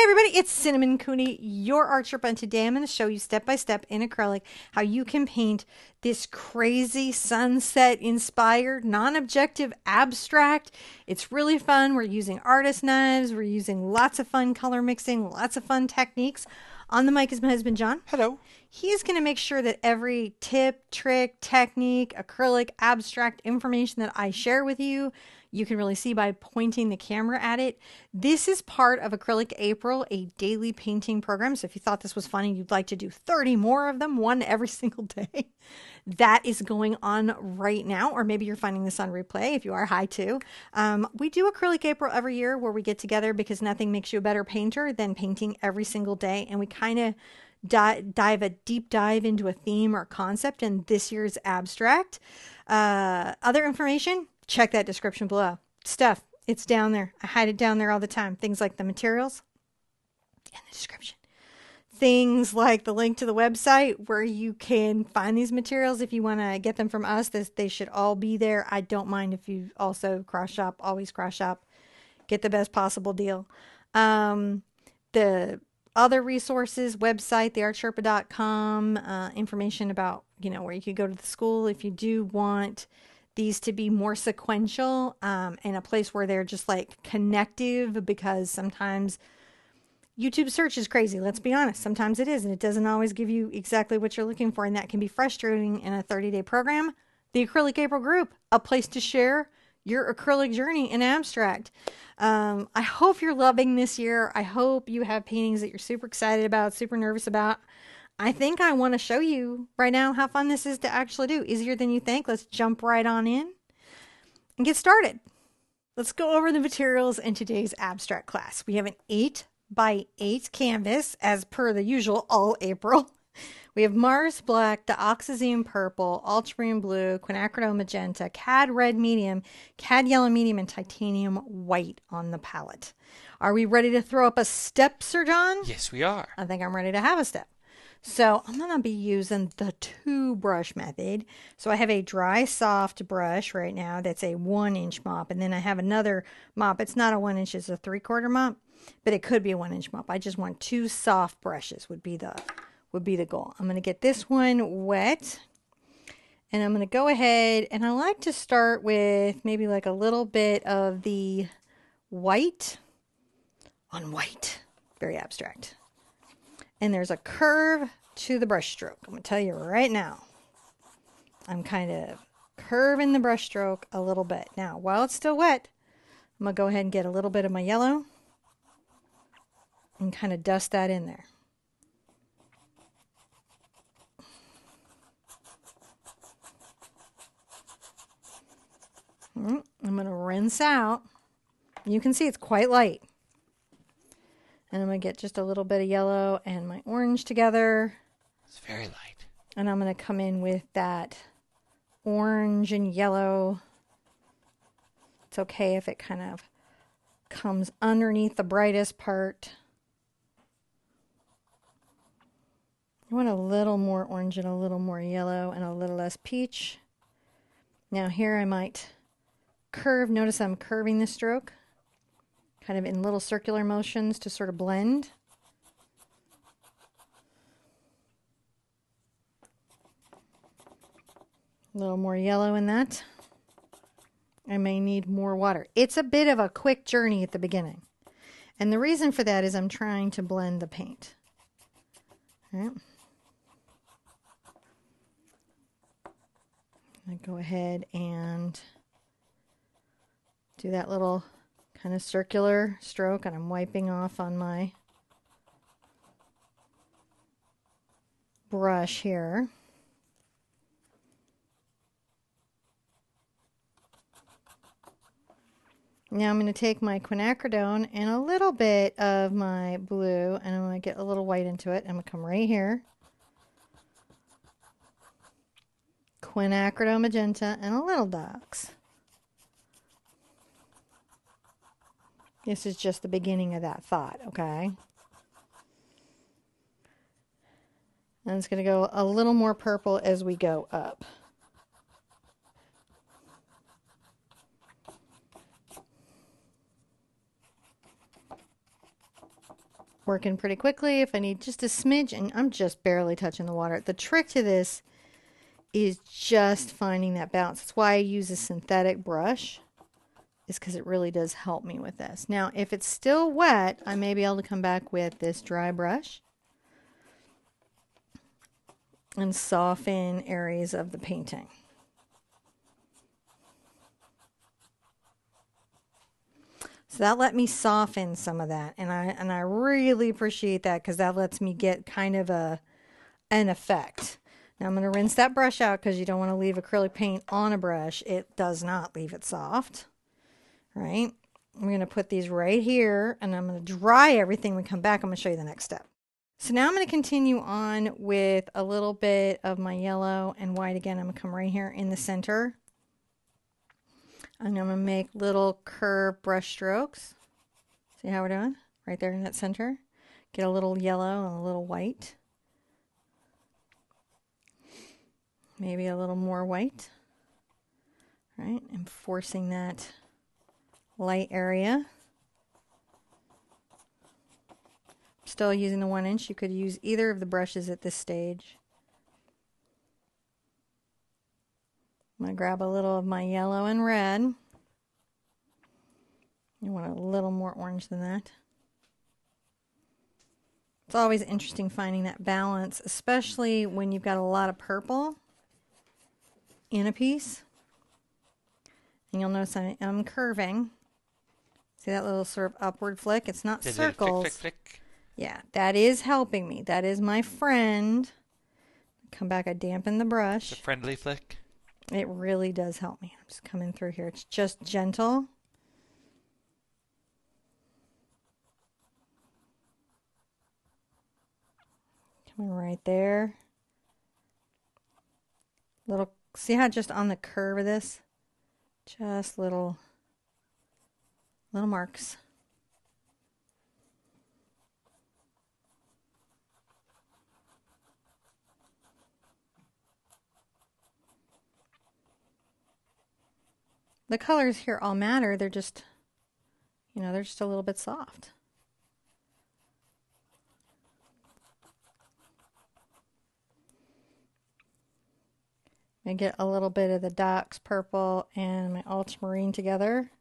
Everybody, it's Cinnamon Cooney, your art Sherpa, and today I'm going to show you step by step in acrylic how you can paint this crazy sunset inspired non-objective abstract. It's really fun. We're using artist knives, we're using lots of fun color mixing, lots of fun techniques. On the mic is my husband John. Hello. He's going to make sure that every tip, trick, technique, acrylic, abstract information that I share with you, you can really see by pointing the camera at it. This is part of Acrylic April, a daily painting program. So if you thought this was funny, you'd like to do 30 more of them, one every single day. That is going on right now, or maybe you're finding this on replay if you are. Hi too. We do Acrylic April every year where we get together because nothing makes you a better painter than painting every single day. And we kind of dive a deep dive into a theme or concept, and this year's abstract. Other information, check that description below. Stuff, it's down there. I hide it down there all the time. Things like the materials in the description. Things like the link to the website where you can find these materials if you want to get them from us. They should all be there. I don't mind if you also cross shop, always cross shop. Get the best possible deal. The other resources, website, theartsherpa.com, information about, where you could go to the school if you do want these to be more sequential, and a place where they're just like connective, because sometimes YouTube search is crazy. Let's be honest. Sometimes it is, and it doesn't always give you exactly what you're looking for, and that can be frustrating in a 30-day program. The Acrylic April group, a place to share your acrylic journey in abstract. I hope you're loving this year. I hope you have paintings that you're super excited about, super nervous about. I think I want to show you right now how fun this is to actually do. Easier than you think. Let's jump right on in and get started. Let's go over the materials in today's abstract class. We have an 8x8 canvas, as per the usual all April. We have Mars Black, Dioxazine Purple, Ultramarine Blue, Quinacridone Magenta, Cad Red Medium, Cad Yellow Medium, and Titanium White on the palette. Are we ready to throw up a step, Sir John? Yes, we are. I think I'm ready to have a step. So I'm going to be using the 2-brush method. So I have a dry soft brush right now that's a 1-inch mop, and then I have another mop. It's not a 1-inch, it's a 3/4 mop, but it could be a 1-inch mop. I just want 2 soft brushes would be the goal. I'm going to get this one wet, and I'm going to go ahead, and I like to start with maybe like a little bit of the white on white. Very abstract. And there's a curve to the brush stroke. I'm going to tell you right now. I'm kind of curving the brush stroke a little bit. Now, while it's still wet, I'm going to go ahead and get a little bit of my yellow and kind of dust that in there. I'm going to rinse out. You can see it's quite light. And I'm going to get just a little bit of yellow and my orange together. It's very light. And I'm going to come in with that orange and yellow. It's okay if it kind of comes underneath the brightest part. I want a little more orange and a little more yellow and a little less peach. Now here I might curve. Notice I'm curving the stroke, kind of in little circular motions to sort of blend. A little more yellow in that. I may need more water. It's a bit of a quick journey at the beginning. And the reason for that is I'm trying to blend the paint. All right. I go ahead and do that little kind of circular stroke, and I'm wiping off on my brush here. Now I'm going to take my quinacridone and a little bit of my blue, and I'm going to get a little white into it. I'm going to come right here. Quinacridone Magenta and a little Dox. This is just the beginning of that thought, okay? And it's going to go a little more purple as we go up. working pretty quickly. If I need just a smidge, and I'm just barely touching the water. The trick to this is just finding that balance. That's why I use a synthetic brush, is because it really does help me with this. Now, if it's still wet, I may be able to come back with this dry brush and soften areas of the painting. So that let me soften some of that, and I really appreciate that, because that lets me get kind of an effect. Now I'm going to rinse that brush out, because you don't want to leave acrylic paint on a brush. It does not leave it soft, right? I'm going to put these right here, and I'm going to dry everything. When we come back, I'm going to show you the next step. So now I'm going to continue on with a little bit of my yellow and white again. I'm going to come right here in the center. And I'm going to make little curved brush strokes. See how we're doing? Right there in that center. Get a little yellow and a little white. Maybe a little more white. Right? And forcing that light area. Still using the 1-inch. You could use either of the brushes at this stage. I'm going to grab a little of my yellow and red. You want a little more orange than that. It's always interesting finding that balance, especially when you've got a lot of purple in a piece. And you'll notice I'm curving. See that little sort of upward flick? It's not circles. Flick, flick, flick. Yeah, that is helping me. That is my friend. Come back, I dampen the brush. It's a friendly flick. It really does help me. I'm just coming through here. It's just gentle. Coming right there. Little, see how just on the curve of this? Just little marks. The colors here all matter. They're just, they're just a little bit soft. I get a little bit of the Doc's purple and my ultramarine together.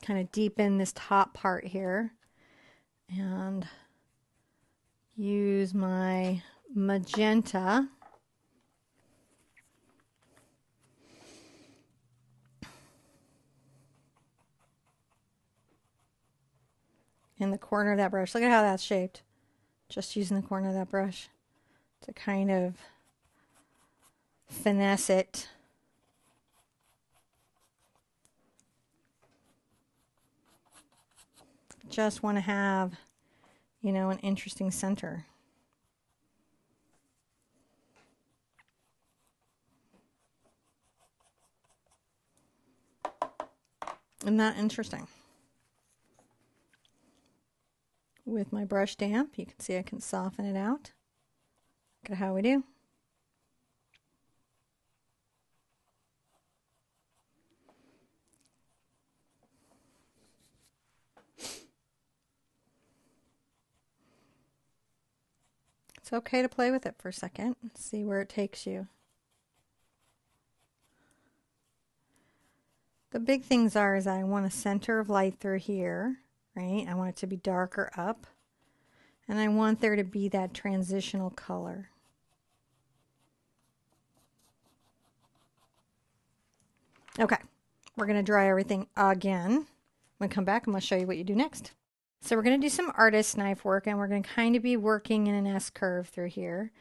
Kind of deepen this top part here. And use my magenta in the corner of that brush. Look at how that's shaped. Just using the corner of that brush to kind of finesse it. Just want to have, an interesting center. Isn't that interesting? With my brush damp, you can see I can soften it out. Look at how we do. It's okay to play with it for a second and see where it takes you. The big things is I want a center of light through here, right? I want it to be darker up. And I want there to be that transitional color. Okay, we're going to dry everything again. When I come back, I'm going to show you what you do next. So we're going to do some artist knife work, and we're going to kind of be working in an S-curve through here.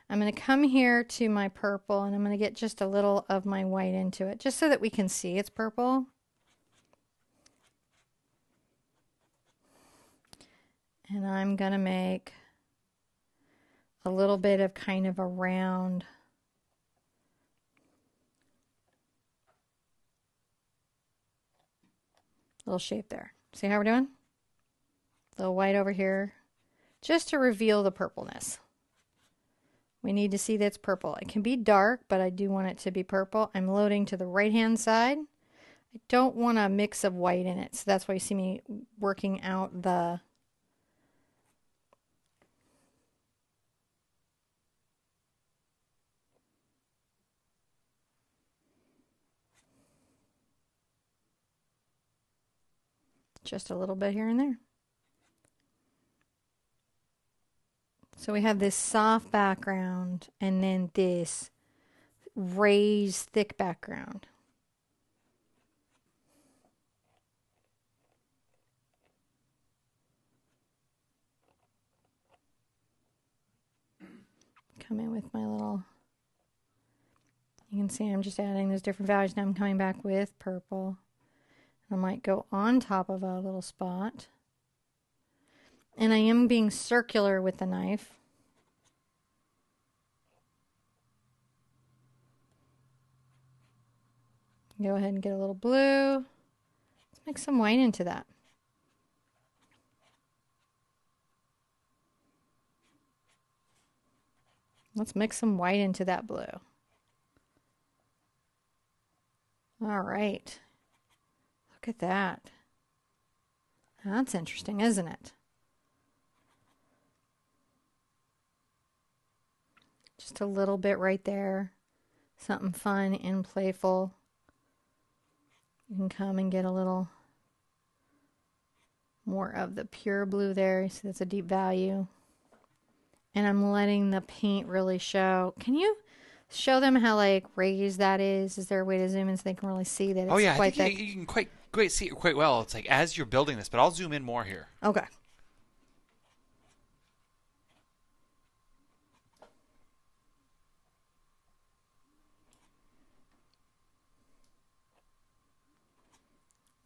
I'm going to come here to my purple, and I'm going to get just a little of my white into it, just so that we can see it's purple. And I'm going to make a little bit of kind of a round little shape there. See how we're doing? A little white over here, just to reveal the purpleness. We need to see that's purple. It can be dark, but I do want it to be purple. I'm loading to the right-hand side. I don't want a mix of white in it, so that's why you see me working out the just a little bit here and there. So we have this soft background and then this raised thick background. Come in with my little, you can see I'm just adding those different values. Now I'm coming back with purple. I might go on top of a little spot. And I am being circular with the knife. Go ahead and get a little blue. Let's make some white into that. Let's mix some white into that blue. All right. Look at that. That's interesting, isn't it? Just a little bit right there. Something fun and playful. You can come and get a little more of the pure blue there. You see that's a deep value. And I'm letting the paint really show. Can you show them how like raised that is? Is there a way to zoom in so they can really see that it's quite thick? I think you can quite see it quite well. It's like as you're building this, but I'll zoom in more here. Okay.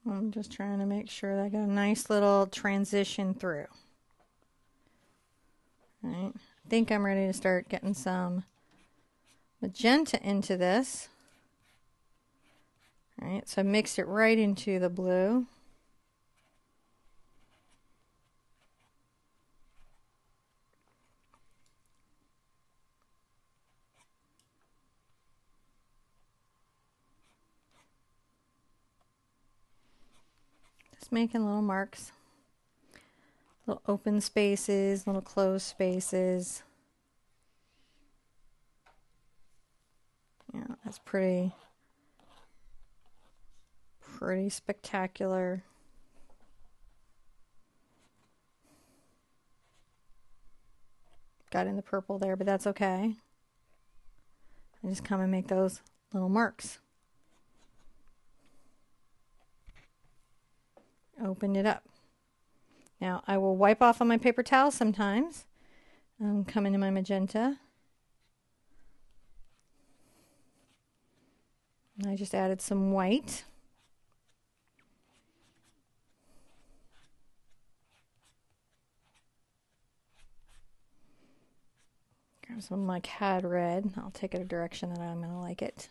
I'm just trying to make sure that I got a nice little transition through. All right. I think I'm ready to start getting some magenta into this. All right, so I mixed it right into the blue. Just making little marks. Little open spaces, little closed spaces. Yeah, that's pretty spectacular. Got in the purple there, but that's okay. I just come and make those little marks. Opened it up. Now I will wipe off on my paper towel sometimes. Come into my magenta. I just added some white. Grab some of my cad red. I'll take it a direction that I'm going to like it.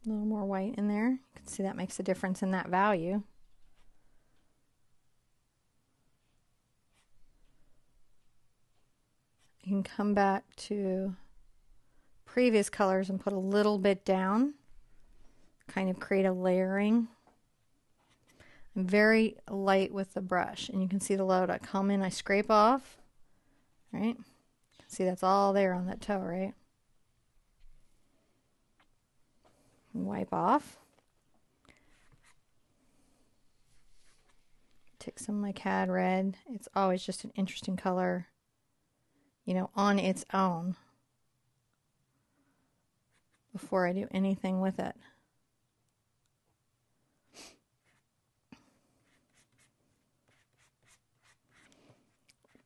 A little more white in there. You can see that makes a difference in that value. You can come back to previous colors and put a little bit down, kind of create a layering. I'm very light with the brush, and you can see the load. I come in, I scrape off, right? See, that's all there on that toe, right? Wipe off. Take some of my cad red. It's always just an interesting color, you know, on its own before I do anything with it.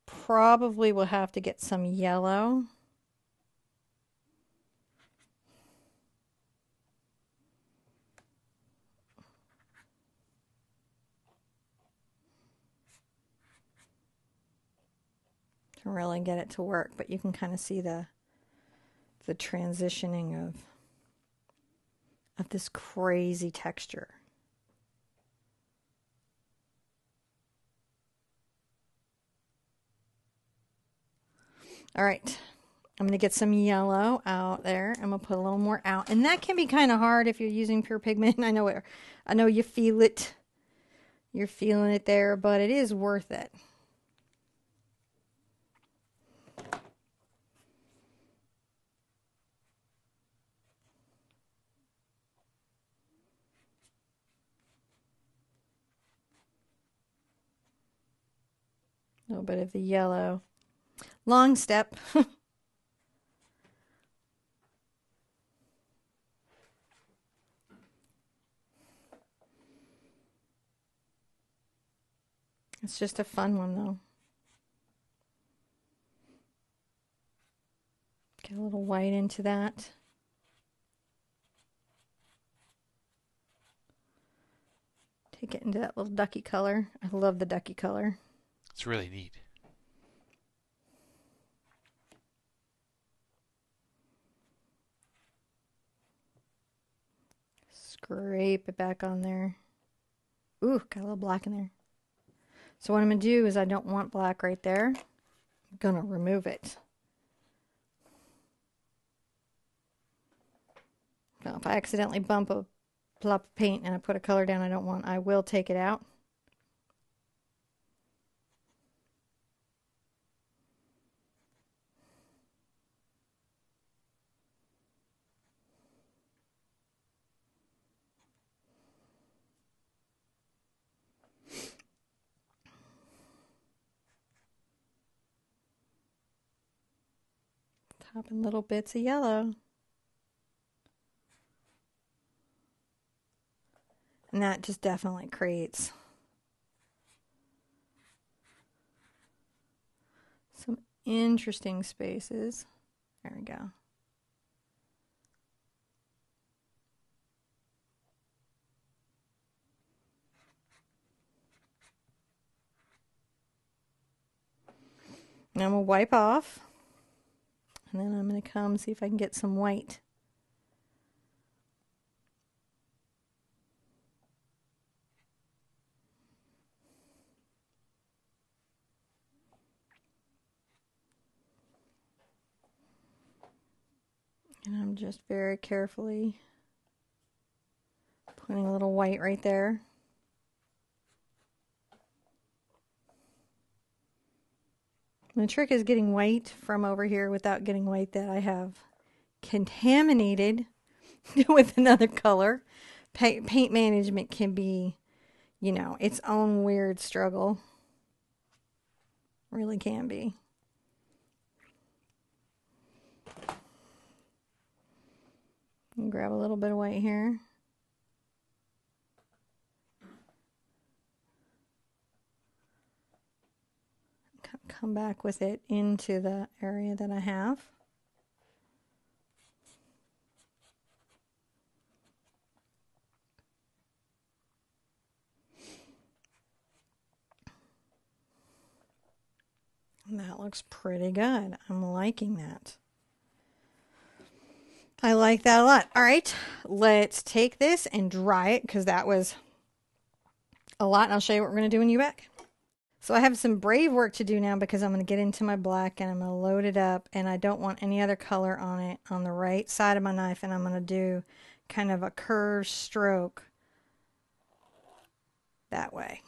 Probably will have to get some yellow. to really get it to work, but you can kind of see the transitioning of this crazy texture. All right, I'm going to get some yellow out there. I'm going to put a little more out, and that can be kind of hard if you're using pure pigment. I know you feel it. You're feeling it there, but it is worth it. A little bit of the yellow. Long step. It's just a fun one, though. Get a little white into that. Take it into that little ducky color. I love the ducky color. It's really neat. Scrape it back on there. Ooh, got a little black in there. So what I'm going to do is I don't want black right there. I'm going to remove it. Now, if I accidentally bump a plop of paint and I put a color down I don't want, I will take it out. Topping little bits of yellow. And that just definitely creates some interesting spaces. There we go. Now I'm going to wipe off. And then I'm going to come see if I can get some white. And I'm just very carefully putting a little white right there. And the trick is getting white from over here without getting white that I have contaminated with another color. Paint management can be, you know, its own weird struggle. Really can be. Grab a little bit of white here. Come back with it into the area that I have. And that looks pretty good. I'm liking that. I like that a lot. All right, let's take this and dry it because that was a lot. And I'll show you what we're going to do when you're back. So I have some brave work to do now because I'm going to get into my black and I'm going to load it up. And I don't want any other color on it on the right side of my knife. And I'm going to do kind of a curved stroke that way.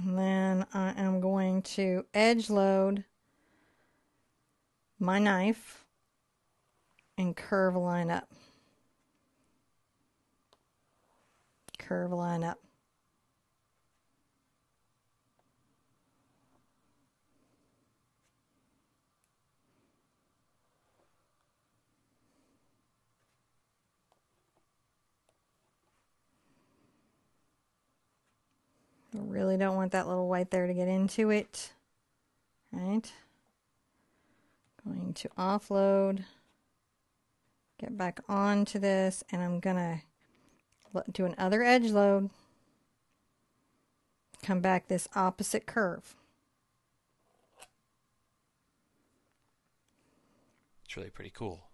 And then I am going to edge load my knife and curve a line up. Curve a line up. I really don't want that little white there to get into it. Right? Going to offload, get back onto this, and I'm gonna do another edge load, come back this opposite curve. It's really pretty cool.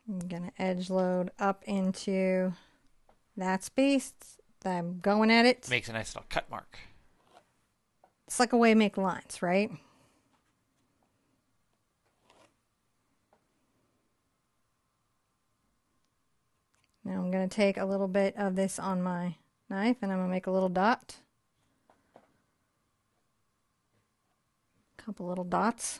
I'm going to edge load up into that space. I'm going at it. Makes a nice little cut mark. It's like a way to make lines, right? Now I'm going to take a little bit of this on my knife and I'm going to make a little dot. Couple little dots.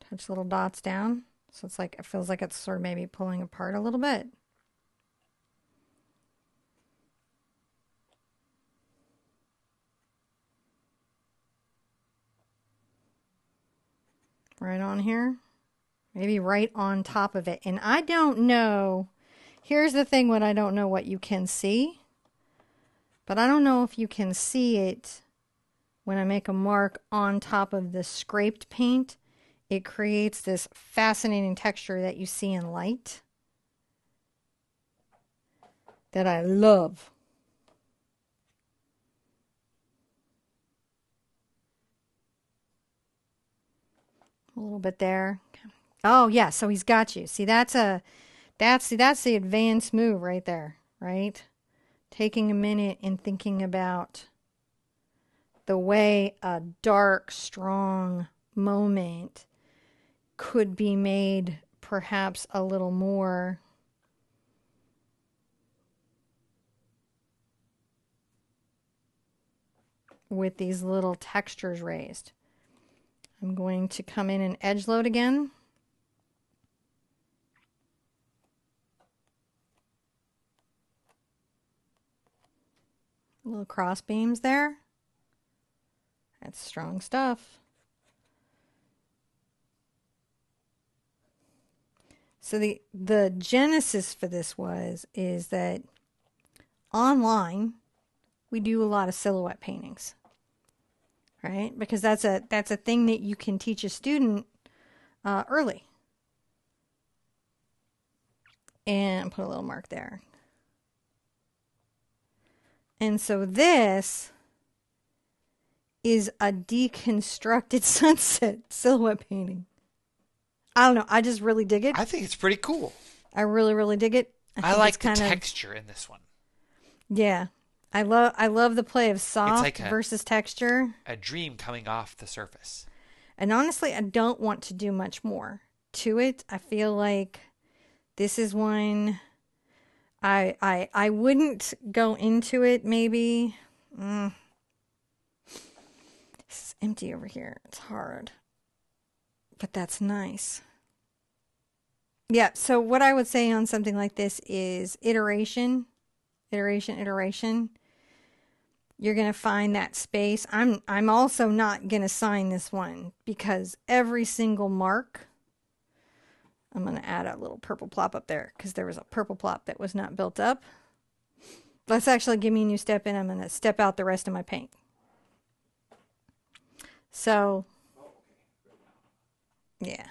Touch little dots down. So it's like, it feels like it's sort of maybe pulling apart a little bit. Right on here. Maybe right on top of it. And I don't know. Here's the thing, what I don't know what you can see. But I don't know if you can see it when I make a mark on top of the scraped paint. It creates this fascinating texture that you see in light that I love. A little bit there. Oh yeah, so he's got you. See, that's the advanced move right there, right? Taking a minute and thinking about the way a dark, strong moment could be made perhaps a little more with these little textures raised. I'm going to come in and edge load again. Little cross beams there. That's strong stuff. So the genesis for this is that online we do a lot of silhouette paintings, right? Because that's a thing that you can teach a student early. And put a little mark there. And so this is a deconstructed sunset silhouette painting. I don't know. I just really dig it. I think it's pretty cool. I really, really dig it. I like the texture in this one. Yeah. I love the play of soft like versus texture. A dream coming off the surface. And honestly, I don't want to do much more to it. I feel like this is one I wouldn't go into it maybe. This is empty over here. It's hard. But that's nice. Yeah, so what I would say on something like this is iteration. You're going to find that space. I'm also not going to sign this one because every single mark, I'm going to add a little purple plop up there because there was a purple plop that was not built up. Let's actually give me a new step in. I'm going to step out the rest of my paint. So, yeah.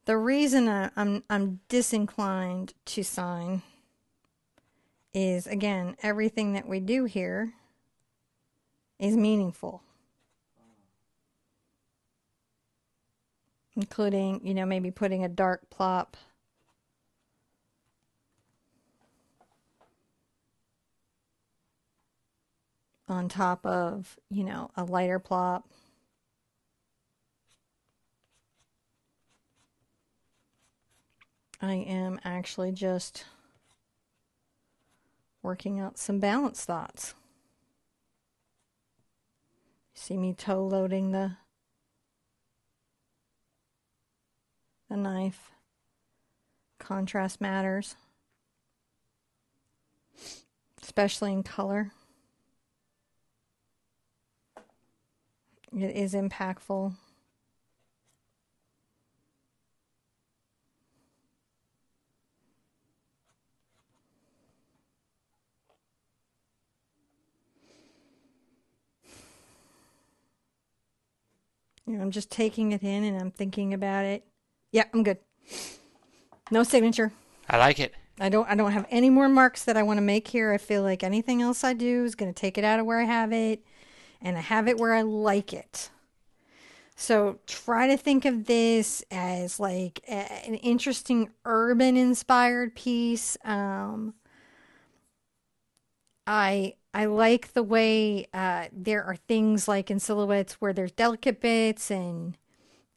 The reason I'm disinclined to sign is, again, everything that we do here is meaningful. Including, you know, maybe putting a dark plop on top of, you know, a lighter plop. I am actually just working out some balance thoughts. See me toe loading the knife. Contrast matters, especially in color. It is impactful. You know, I'm just taking it in and I'm thinking about it. Yeah, I'm good. No signature. I like it. I don't have any more marks that I want to make here. I feel like anything else I do is going to take it out of where I have it, and I have it where I like it. So try to think of this as like an interesting urban inspired piece. I like the way there are things like in silhouettes where there's delicate bits and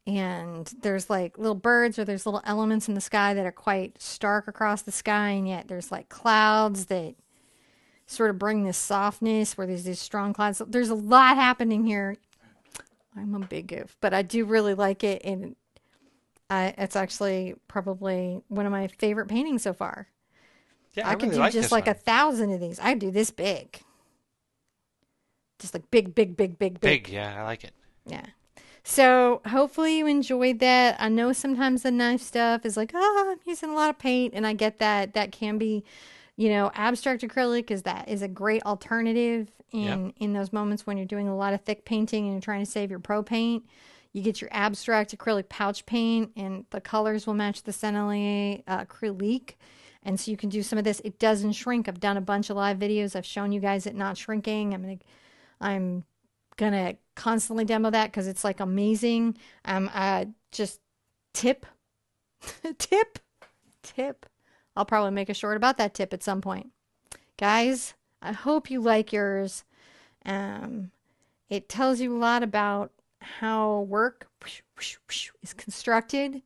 there's like little birds or there's little elements in the sky that are quite stark across the sky, and yet there's like clouds that sort of bring this softness where there's these strong clouds. There's a lot happening here. I'm a big goof, but I do really like it, and it's actually probably one of my favorite paintings so far. Yeah, I I could really do like just this like one. 1,000 of these. I do this big, just like big, big, big, big, big. Big, yeah, I like it. Yeah. So hopefully you enjoyed that. I know sometimes the knife stuff is like, I'm using a lot of paint, and I get that. That can be, abstract acrylic is a great alternative Yep. in those moments when you're doing a lot of thick painting and you're trying to save your pro paint. You get your abstract acrylic pouch paint, and the colors will match the Sennelier acrylic. And so you can do some of this. It doesn't shrink. I've done a bunch of live videos. I've shown you guys it not shrinking. I'm gonna constantly demo that because it's like amazing. Just tip, tip, tip. I'll probably make a short about that tip at some point, guys. I hope you like yours. Um, it tells you a lot about how work is constructed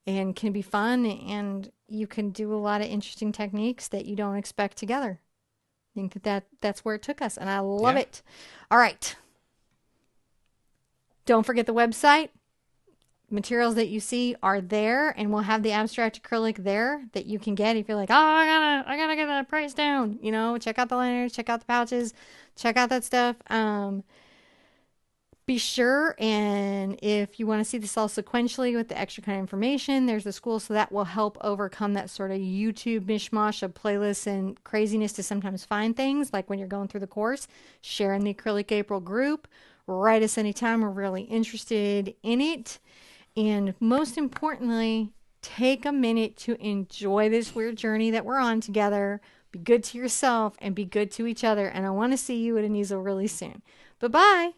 and can be fun, and you can do a lot of interesting techniques that you don't expect together. I think that's where it took us, and I love Yeah. it. All right. Don't forget the website. Materials that you see are there, and we'll have the abstract acrylic there that you can get if you're like, I gotta get that price down. Check out the liners, check out the pouches, check out that stuff. Be sure, and if you want to see this all sequentially with the extra kind of information, there's the school, so that will help overcome that sort of YouTube mishmash of playlists and craziness to sometimes find things, like when you're going through the course. Share in the Acrylic April group. Write us anytime. We're really interested in it. And most importantly, take a minute to enjoy this weird journey that we're on together. Be good to yourself and be good to each other. And I want to see you at an easel really soon. Bye bye.